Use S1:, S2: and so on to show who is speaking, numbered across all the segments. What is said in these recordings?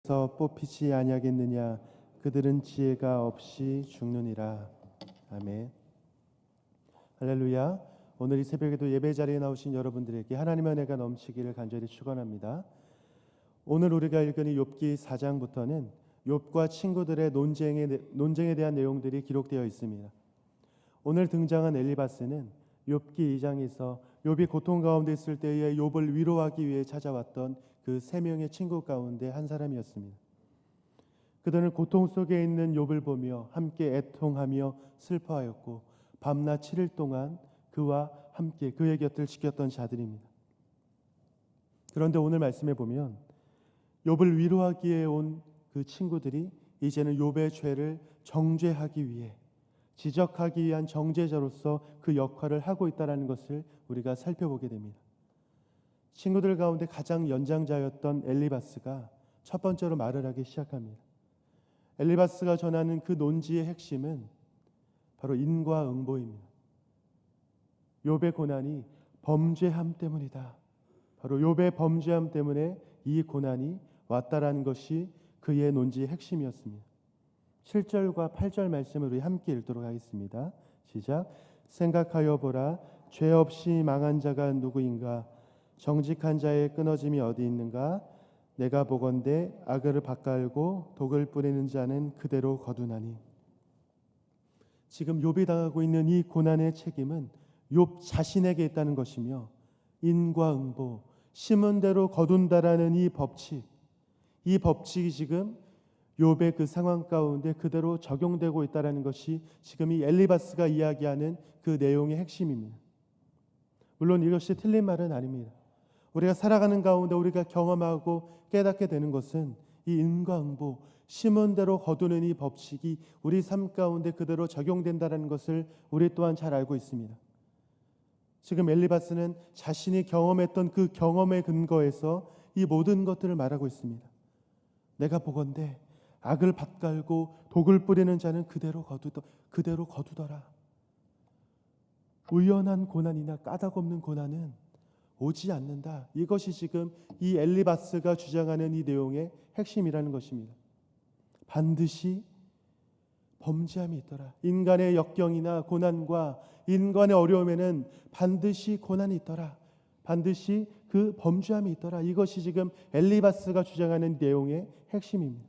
S1: 뽑히지 아니하겠느냐. 그들은 지혜가 없이 죽느니라. 아멘. 할렐루야. 오늘 이 새벽에도 예배 자리에 나오신 여러분들에게 하나님의 은혜가 넘치기를 간절히 축원합니다. 오늘 우리가 읽은 욥기 4장부터는 욥과 친구들의 논쟁에 대한 내용들이 기록되어 있습니다. 오늘 등장한 엘리바스는 욥기 2장에서 욥이 고통 가운데 있을 때에 욥을 위로하기 위해 찾아왔던 그 세 명의 친구 가운데 한 사람이었습니다. 그들은 고통 속에 있는 욥을 보며 함께 애통하며 슬퍼하였고 밤낮 7일 동안 그와 함께 그의 곁을 지켰던 자들입니다. 그런데 오늘 말씀에 보면 욥을 위로하기에 온 그 친구들이 이제는 욥의 죄를 정죄하기 위해, 지적하기 위한 정죄자로서 그 역할을 하고 있다는 것을 우리가 살펴보게 됩니다. 친구들 가운데 가장 연장자였던 엘리바스가 첫 번째로 말을 하기 시작합니다. 엘리바스가 전하는 그 논지의 핵심은 바로 인과응보입니다. 욥의 고난이 범죄함 때문이다. 바로 욥의 범죄함 때문에 이 고난이 왔다라는 것이 그의 논지의 핵심이었습니다. 7절과 8절 말씀을 우리 함께 읽도록 하겠습니다. 시작. 생각하여 보라. 죄 없이 망한 자가 누구인가? 정직한 자의 끊어짐이 어디 있는가? 내가 보건대 악을 밭갈고 독을 뿌리는 자는 그대로 거두나니. 지금 욥이 당하고 있는 이 고난의 책임은 욥 자신에게 있다는 것이며, 인과응보, 심은 대로 거둔다라는 이 법칙이 지금 욥의 그 상황 가운데 그대로 적용되고 있다는 것이 지금 이 엘리바스가 이야기하는 그 내용의 핵심입니다. 물론 이것이 틀린 말은 아닙니다. 우리가 살아가는 가운데 우리가 경험하고 깨닫게 되는 것은 이 인과응보, 심은 대로 거두는 이 법칙이 우리 삶 가운데 그대로 적용된다는 것을 우리 또한 잘 알고 있습니다. 지금 엘리바스는 자신이 경험했던 그 경험의 근거에서 이 모든 것들을 말하고 있습니다. 내가 보건대 악을 밭갈고 독을 뿌리는 자는 그대로 거두더라. 우연한 고난이나 까닭없는 고난은 오지 않는다. 이것이 지금 이 엘리바스가 주장하는 이 내용의 핵심이라는 것입니다. 반드시 범죄함이 있더라. 인간의 역경이나 고난과 인간의 어려움에는 반드시 고난이 있더라. 반드시 그 범죄함이 있더라. 이것이 지금 엘리바스가 주장하는 내용의 핵심입니다.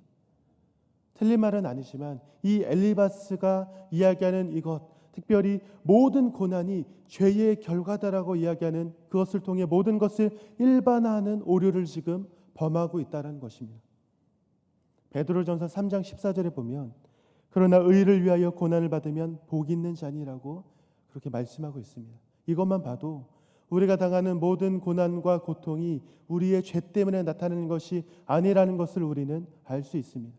S1: 틀린 말은 아니지만 이 엘리바스가 이야기하는 이것, 특별히 모든 고난이 죄의 결과다라고 이야기하는 그것을 통해 모든 것을 일반화하는 오류를 지금 범하고 있다는 것입니다. 베드로전서 3장 14절에 보면 그러나 의를 위하여 고난을 받으면 복 있는 자니라고 그렇게 말씀하고 있습니다. 이것만 봐도 우리가 당하는 모든 고난과 고통이 우리의 죄 때문에 나타나는 것이 아니라는 것을 우리는 알 수 있습니다.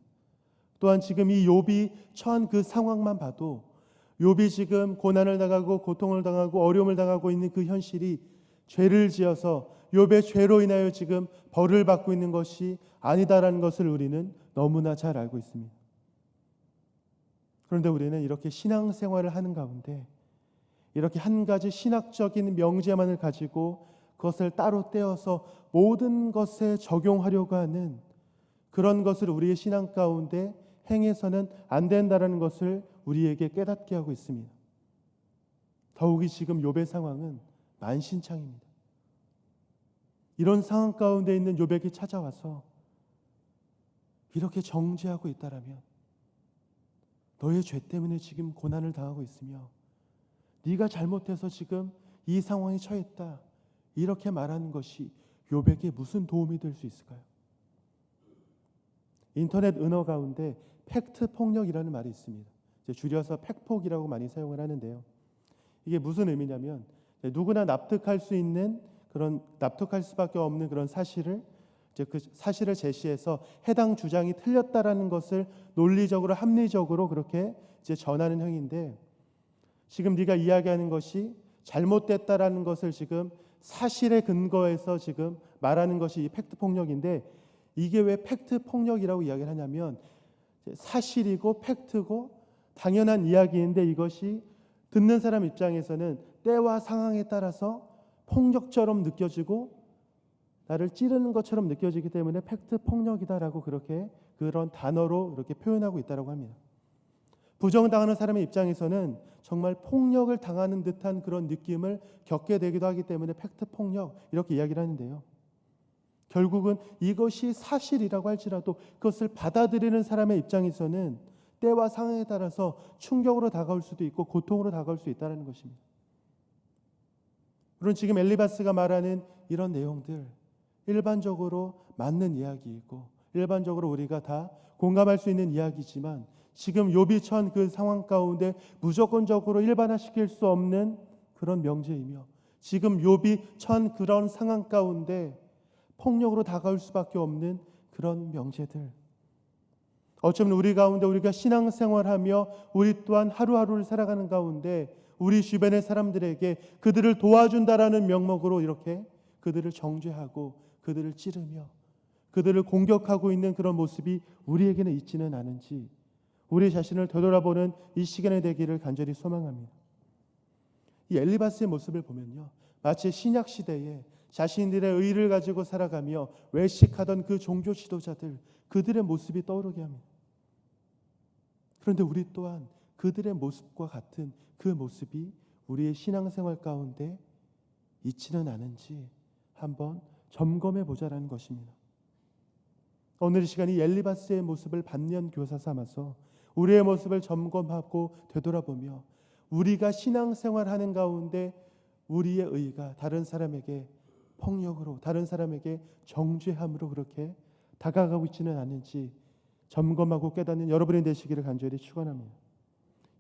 S1: 또한 지금 이 욥이 처한 그 상황만 봐도 욥이 지금 고난을 당하고 고통을 당하고 어려움을 당하고 있는 그 현실이 죄를 지어서 욥의 죄로 인하여 지금 벌을 받고 있는 것이 아니다라는 것을 우리는 너무나 잘 알고 있습니다. 그런데 우리는 이렇게 신앙생활을 하는 가운데 이렇게 한 가지 신학적인 명제만을 가지고 그것을 따로 떼어서 모든 것에 적용하려고 하는 그런 것을 우리의 신앙 가운데 행해서는 안 된다는 것을 우리에게 깨닫게 하고 있습니다. 더욱이 지금 욥의 상황은 만신창입니다. 이런 상황 가운데 있는 욥에게 찾아와서 이렇게 정죄하고 있다라면 너의 죄 때문에 지금 고난을 당하고 있으며 네가 잘못해서 지금 이 상황에 처했다, 이렇게 말하는 것이 욥에게 무슨 도움이 될 수 있을까요? 인터넷 은어 가운데 팩트 폭력이라는 말이 있습니다. 줄여서 팩폭이라고 많이 사용을 하는데요. 이게 무슨 의미냐면 누구나 납득할 수 있는 그런 납득할 수밖에 없는 그런 사실을 그 사실을 제시해서 해당 주장이 틀렸다라는 것을 논리적으로 합리적으로 그렇게 전하는 행위인데, 지금 네가 이야기하는 것이 잘못됐다라는 것을 지금 사실에 근거해서 지금 말하는 것이 이 팩트 폭력인데, 이게 왜 팩트 폭력이라고 이야기를 하냐면 사실이고 팩트고 당연한 이야기인데 이것이 듣는 사람 입장에서는 때와 상황에 따라서 폭력처럼 느껴지고 나를 찌르는 것처럼 느껴지기 때문에 팩트 폭력이다라고 그렇게 그런 단어로 이렇게 표현하고 있다고 합니다. 부정당하는 사람의 입장에서는 정말 폭력을 당하는 듯한 그런 느낌을 겪게 되기도 하기 때문에 팩트 폭력 이렇게 이야기를 하는데요. 결국은 이것이 사실이라고 할지라도 그것을 받아들이는 사람의 입장에서는 때와 상황에 따라서 충격으로 다가올 수도 있고 고통으로 다가올 수 있다는 것입니다. 물론 지금 엘리바스가 말하는 이런 내용들 일반적으로 맞는 이야기이고 일반적으로 우리가 다 공감할 수 있는 이야기지만 지금 욥이 처한 그 상황 가운데 무조건적으로 일반화시킬 수 없는 그런 명제이며 지금 욥이 처한 그런 상황 가운데 폭력으로 다가올 수밖에 없는 그런 명제들, 어쩌면 우리 가운데 우리가 신앙생활하며 우리 또한 하루하루를 살아가는 가운데 우리 주변의 사람들에게 그들을 도와준다라는 명목으로 이렇게 그들을 정죄하고 그들을 찌르며 그들을 공격하고 있는 그런 모습이 우리에게는 있지는 않은지 우리 자신을 되돌아보는 이 시간이 되기를 간절히 소망합니다. 이 엘리바스의 모습을 보면요, 마치 신약 시대에 자신들의 의를 가지고 살아가며 외식하던 그 종교 지도자들, 그들의 모습이 떠오르게 합니다. 그런데 우리 또한 그들의 모습과 같은 그 모습이 우리의 신앙생활 가운데 있지는 않은지 한번 점검해 보자라는 것입니다. 오늘 이 시간이 엘리바스의 모습을 반면 교사 삼아서 우리의 모습을 점검하고 되돌아보며 우리가 신앙생활하는 가운데 우리의 의가 다른 사람에게 폭력으로, 다른 사람에게 정죄함으로 그렇게 다가가고 있지는 않은지 점검하고 깨닫는 여러분이 되시기를 간절히 축원합니다.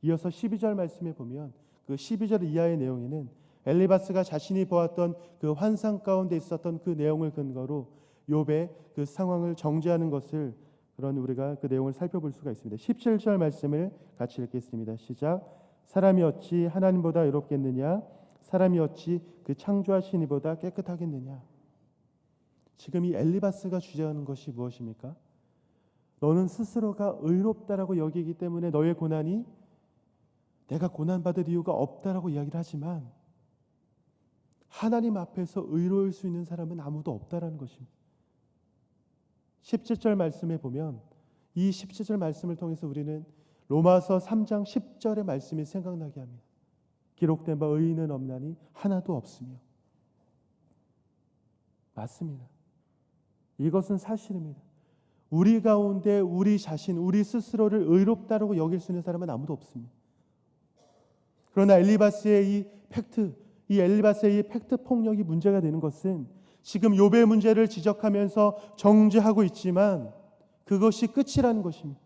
S1: 이어서 12절 말씀에 보면 그 12절 이하의 내용에는 엘리바스가 자신이 보았던 그 환상 가운데 있었던 그 내용을 근거로 욥의 그 상황을 정죄하는 것을 그런 우리가 그 내용을 살펴볼 수가 있습니다. 17절 말씀을 같이 읽겠습니다. 시작. 사람이 어찌 하나님보다 의롭겠느냐? 사람이 어찌 그 창조하신 이보다 깨끗하겠느냐? 지금 이 엘리바스가 주장하는 것이 무엇입니까? 너는 스스로가 의롭다라고 여기기 때문에 너의 고난이 내가 고난받을 이유가 없다라고 이야기를 하지만 하나님 앞에서 의로울 수 있는 사람은 아무도 없다라는 것입니다. 17절 말씀에 보면 이 17절 말씀을 통해서 우리는 로마서 3장 10절의 말씀이 생각나게 합니다. 기록된 바 의인은 없나니 하나도 없으며. 맞습니다. 이것은 사실입니다. 우리 가운데 우리 자신, 우리 스스로를 의롭다라고 여길 수 있는 사람은 아무도 없습니다. 그러나 엘리바스의 이 팩트, 이 엘리바스의 이 팩트 폭력이 문제가 되는 것은 지금 욥의 문제를 지적하면서 정죄하고 있지만 그것이 끝이라는 것입니다.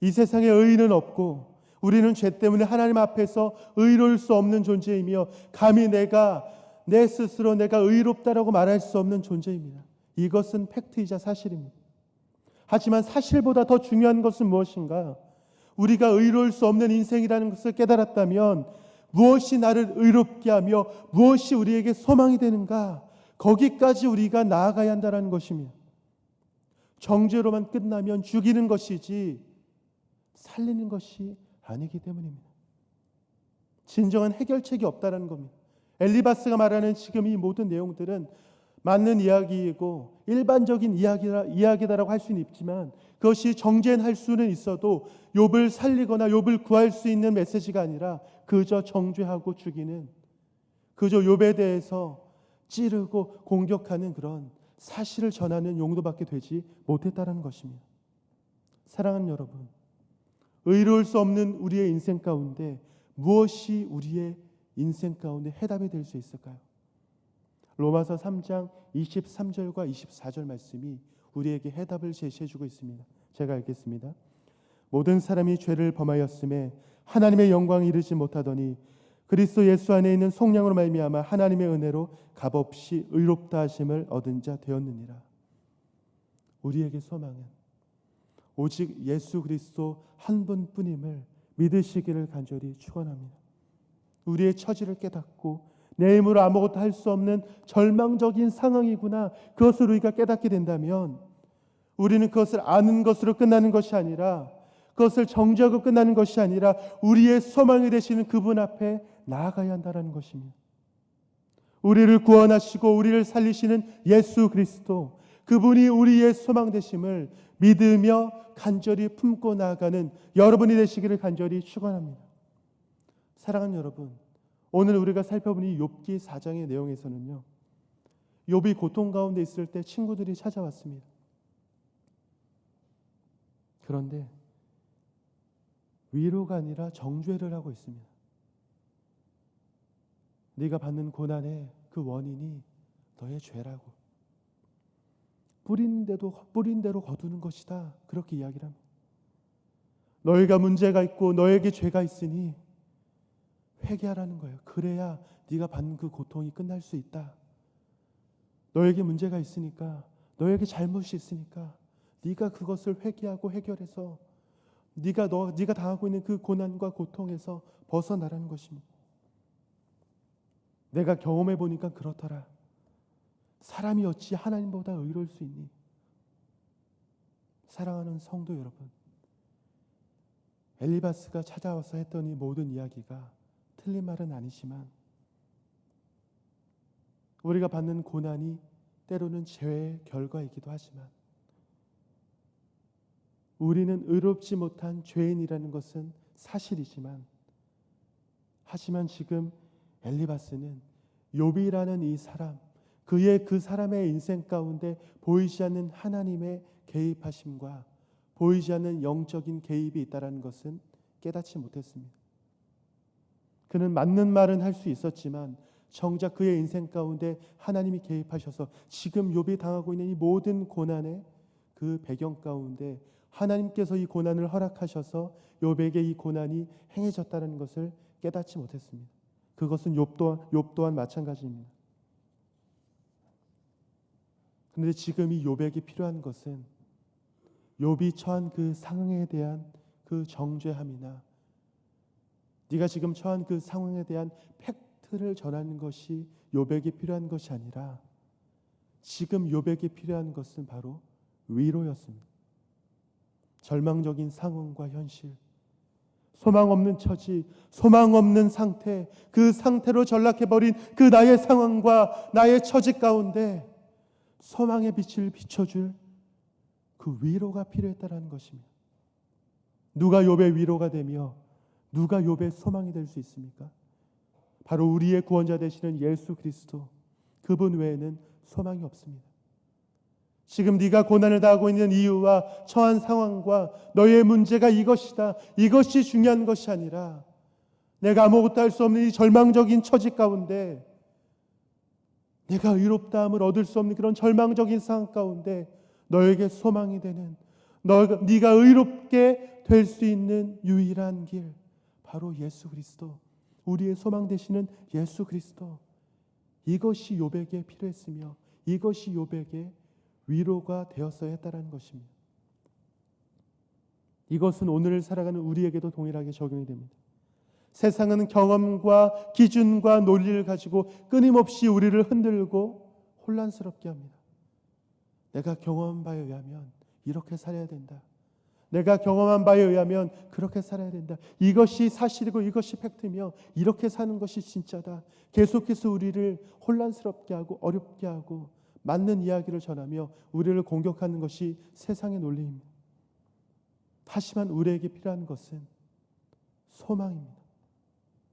S1: 이 세상에 의인은 없고 우리는 죄 때문에 하나님 앞에서 의로울 수 없는 존재이며 감히 내 스스로 내가 의롭다라고 말할 수 없는 존재입니다. 이것은 팩트이자 사실입니다. 하지만 사실보다 더 중요한 것은 무엇인가? 우리가 의로울 수 없는 인생이라는 것을 깨달았다면 무엇이 나를 의롭게 하며 무엇이 우리에게 소망이 되는가? 거기까지 우리가 나아가야 한다는 것입니다. 정죄로만 끝나면 죽이는 것이지 살리는 것이 아니기 때문입니다. 진정한 해결책이 없다는 겁니다. 엘리바스가 말하는 지금 이 모든 내용들은 맞는 이야기이고 일반적인 이야기다라고 할 수는 있지만 그것이 정죄할 수는 있어도 욥을 살리거나 욥을 구할 수 있는 메시지가 아니라 그저 정죄하고 죽이는, 그저 욥에 대해서 찌르고 공격하는 그런 사실을 전하는 용도밖에 되지 못했다는 것입니다. 사랑하는 여러분, 의로울 수 없는 우리의 인생 가운데 무엇이 우리의 인생 가운데 해답이 될 수 있을까요? 로마서 3장 23절과 24절 말씀이 우리에게 해답을 제시해주고 있습니다. 제가 읽겠습니다. 모든 사람이 죄를 범하였음에 하나님의 영광에 이르지 못하더니 그리스도 예수 안에 있는 속량으로 말미암아 하나님의 은혜로 값없이 의롭다 하심을 얻은 자 되었느니라. 우리에게 소망은 오직 예수 그리스도 한 분뿐임을 믿으시기를 간절히 축원합니다. 우리의 처지를 깨닫고 내 힘으로 아무것도 할 수 없는 절망적인 상황이구나, 그것을 우리가 깨닫게 된다면 우리는 그것을 아는 것으로 끝나는 것이 아니라, 그것을 정죄하고 끝나는 것이 아니라 우리의 소망이 되시는 그분 앞에 나아가야 한다는 것입니다. 우리를 구원하시고 우리를 살리시는 예수 그리스도, 그분이 우리의 소망 되심을 믿으며 간절히 품고 나아가는 여러분이 되시기를 간절히 축원합니다. 사랑하는 여러분, 오늘 우리가 살펴본 이 욥기 4장의 내용에서는요, 욥이 고통 가운데 있을 때 친구들이 찾아왔습니다. 그런데 위로가 아니라 정죄를 하고 있습니다. 네가 받는 고난의 그 원인이 너의 죄라고, 뿌린 대로 거두는 것이다, 그렇게 이야기를 합니다. 너희가 문제가 있고 너에게 죄가 있으니 회개하라는 거예요. 그래야 네가 받는 그 고통이 끝날 수 있다. 너에게 문제가 있으니까, 너에게 잘못이 있으니까 네가 그것을 회개하고 해결해서 네가 당하고 있는 그 고난과 고통에서 벗어나라는 것입니다. 내가 경험해 보니까 그렇더라. 사람이 어찌 하나님보다 의로울 수 있니? 사랑하는 성도 여러분, 엘리바스가 찾아와서 했던 이 모든 이야기가 틀린 말은 아니지만, 우리가 받는 고난이 때로는 죄의 결과이기도 하지만, 우리는 의롭지 못한 죄인이라는 것은 사실이지만, 하지만 지금 엘리바스는 욥이라는 이 사람, 그 사람의 인생 가운데 보이지 않는 하나님의 개입하심과 보이지 않는 영적인 개입이 있다는 것은 깨닫지 못했습니다. 그는 맞는 말은 할 수 있었지만 정작 그의 인생 가운데 하나님이 개입하셔서 지금 욥이 당하고 있는 이 모든 고난의 그 배경 가운데 하나님께서 이 고난을 허락하셔서 욥에게 이 고난이 행해졌다는 것을 깨닫지 못했습니다. 그것은 욥 또한 마찬가지입니다. 그런데 지금 이 욥에게 필요한 것은 욥이 처한 그 상황에 대한 그 정죄함이나 네가 지금 처한 그 상황에 대한 팩트를 전하는 것이 욥에게 필요한 것이 아니라, 지금 욥에게 필요한 것은 바로 위로였습니다. 절망적인 상황과 현실, 소망 없는 처지, 소망 없는 상태, 그 상태로 전락해버린 그 나의 상황과 나의 처지 가운데 소망의 빛을 비춰줄 그 위로가 필요했다는 것입니다. 누가 욥의 위로가 되며 누가 욥의 소망이 될 수 있습니까? 바로 우리의 구원자 되시는 예수 그리스도, 그분 외에는 소망이 없습니다. 지금 네가 고난을 당하고 있는 이유와 처한 상황과 너의 문제가 이것이다, 이것이 중요한 것이 아니라, 내가 아무것도 할 수 없는 이 절망적인 처지 가운데, 내가 의롭다함을 얻을 수 없는 그런 절망적인 상황 가운데 너에게 소망이 되는, 네가 의롭게 될 수 있는 유일한 길, 바로 예수 그리스도, 우리의 소망 되시는 예수 그리스도, 이것이 욥에게 필요했으며 이것이 욥에게 위로가 되었어야 했다는 것입니다. 이것은 오늘 살아가는 우리에게도 동일하게 적용이 됩니다. 세상은 경험과 기준과 논리를 가지고 끊임없이 우리를 흔들고 혼란스럽게 합니다. 내가 경험한 바에 의하면 이렇게 살아야 된다. 내가 경험한 바에 의하면 그렇게 살아야 된다. 이것이 사실이고 이것이 팩트며 이렇게 사는 것이 진짜다. 계속해서 우리를 혼란스럽게 하고 어렵게 하고 맞는 이야기를 전하며 우리를 공격하는 것이 세상의 논리입니다. 하지만 우리에게 필요한 것은 소망입니다.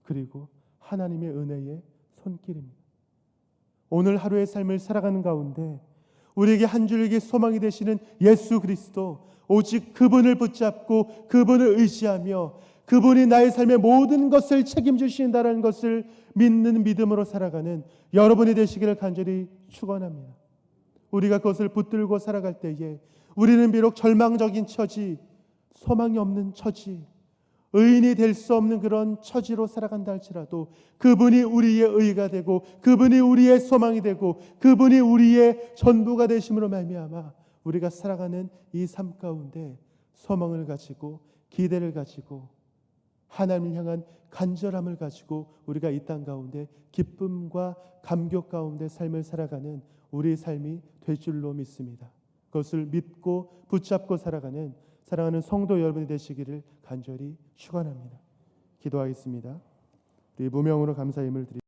S1: 그리고 하나님의 은혜의 손길입니다. 오늘 하루의 삶을 살아가는 가운데 우리에게 한 줄기 소망이 되시는 예수 그리스도, 오직 그분을 붙잡고 그분을 의지하며 그분이 나의 삶의 모든 것을 책임지신다는 것을 믿는 믿음으로 살아가는 여러분이 되시기를 간절히 축원합니다. 우리가 그것을 붙들고 살아갈 때에 우리는 비록 절망적인 처지, 소망이 없는 처지, 의인이 될 수 없는 그런 처지로 살아간다 할지라도 그분이 우리의 의가 되고 그분이 우리의 소망이 되고 그분이 우리의 전부가 되심으로 말미암아 우리가 살아가는 이 삶 가운데 소망을 가지고 기대를 가지고 하나님을 향한 간절함을 가지고 우리가 이 땅 가운데 기쁨과 감격 가운데 삶을 살아가는 우리의 삶이 될 줄로 믿습니다. 그것을 믿고 붙잡고 살아가는 사랑하는 성도 여러분이 되시기를 간절히 축원합니다. 기도하겠습니다. 우리 무명으로 감사의 힘을 드립니다.